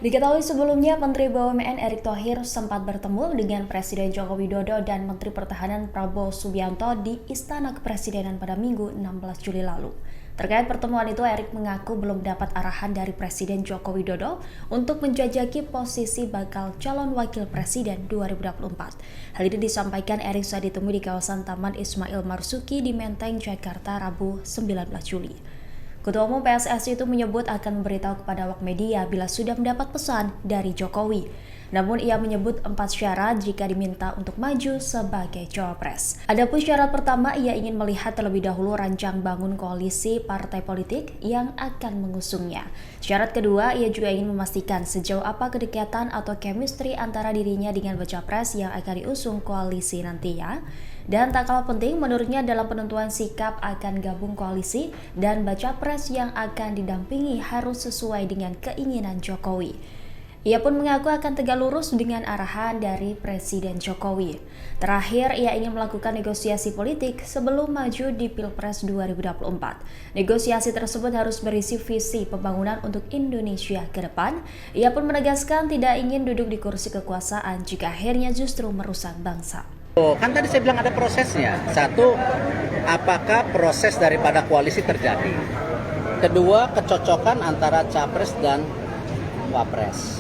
Diketahui sebelumnya, Menteri BUMN Erick Thohir sempat bertemu dengan Presiden Joko Widodo dan Menteri Pertahanan Prabowo Subianto di Istana Kepresidenan pada Minggu 16 Juli lalu. Terkait pertemuan itu, Erick mengaku belum dapat arahan dari Presiden Joko Widodo untuk menjajaki posisi bakal calon wakil presiden 2024. Hal ini disampaikan Erick saat ditemui di kawasan Taman Ismail Marzuki di Menteng, Jakarta, Rabu 19 Juli. Ketua Umum PSSI itu menyebut akan memberitahu kepada awak media bila sudah mendapat pesan dari Jokowi. Namun ia menyebut 4 syarat jika diminta untuk maju sebagai cawapres. Adapun syarat pertama, ia ingin melihat terlebih dahulu rancang bangun koalisi partai politik yang akan mengusungnya. Syarat kedua, ia juga ingin memastikan sejauh apa kedekatan atau chemistry antara dirinya dengan baca pres yang akan diusung koalisi nantinya. Dan tak kalah penting menurutnya dalam penentuan sikap akan gabung koalisi dan baca pres yang akan didampingi harus sesuai dengan keinginan Jokowi. Ia pun mengaku akan tegak lurus dengan arahan dari Presiden Jokowi. Terakhir, ia ingin melakukan negosiasi politik sebelum maju di Pilpres 2024. Negosiasi tersebut harus berisi visi pembangunan untuk Indonesia ke depan. Ia pun menegaskan tidak ingin duduk di kursi kekuasaan jika akhirnya justru merusak bangsa. Kan tadi saya bilang ada prosesnya. Satu, apakah proses daripada koalisi terjadi? Kedua, kecocokan antara capres dan wapres.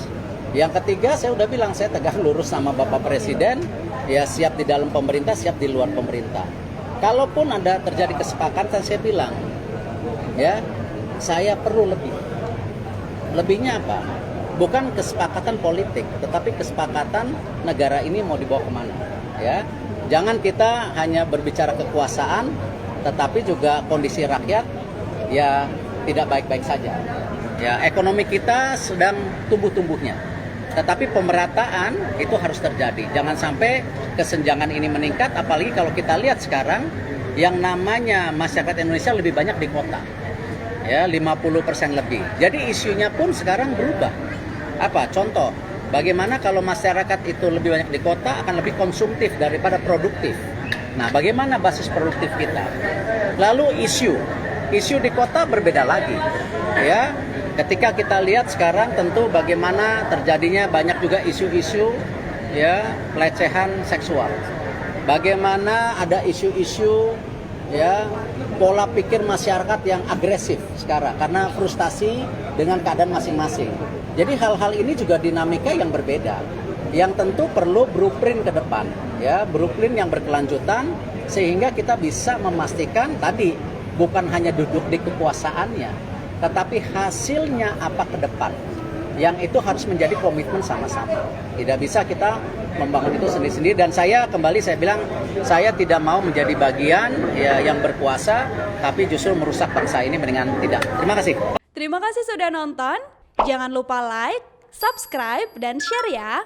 Yang ketiga, saya udah bilang saya tegak lurus sama Bapak Presiden, ya siap di dalam pemerintah, siap di luar pemerintah. Kalaupun ada terjadi kesepakatan, saya bilang, ya saya perlu lebih. Lebihnya apa? Bukan kesepakatan politik, tetapi kesepakatan negara ini mau dibawa kemana. Ya, jangan kita hanya berbicara kekuasaan, tetapi juga kondisi rakyat ya tidak baik-baik saja. Ya, ekonomi kita sedang tumbuh-tumbuhnya, tetapi pemerataan itu harus terjadi. Jangan sampai kesenjangan ini meningkat, apalagi kalau kita lihat sekarang yang namanya masyarakat Indonesia lebih banyak di kota, ya 50% lebih. Jadi isunya pun sekarang berubah. Apa? Contoh. Bagaimana kalau masyarakat itu lebih banyak di kota akan lebih konsumtif daripada produktif. Nah, bagaimana basis produktif kita? Lalu isu di kota berbeda lagi. Ya, ketika kita lihat sekarang tentu bagaimana terjadinya banyak juga isu-isu ya pelecehan seksual. Bagaimana ada isu-isu ya pola pikir masyarakat yang agresif sekarang karena frustasi dengan keadaan masing-masing. Jadi hal-hal ini juga dinamika yang berbeda, yang tentu perlu blueprint ke depan, ya blueprint yang berkelanjutan sehingga kita bisa memastikan tadi bukan hanya duduk di kekuasaannya, tetapi hasilnya apa ke depan. Yang itu harus menjadi komitmen sama-sama. Tidak bisa kita membangun itu sendiri-sendiri. Dan saya bilang saya tidak mau menjadi bagian ya, yang berkuasa, tapi justru merusak bangsa ini dengan tidak. Terima kasih. Terima kasih sudah nonton. Jangan lupa like, subscribe, dan share ya.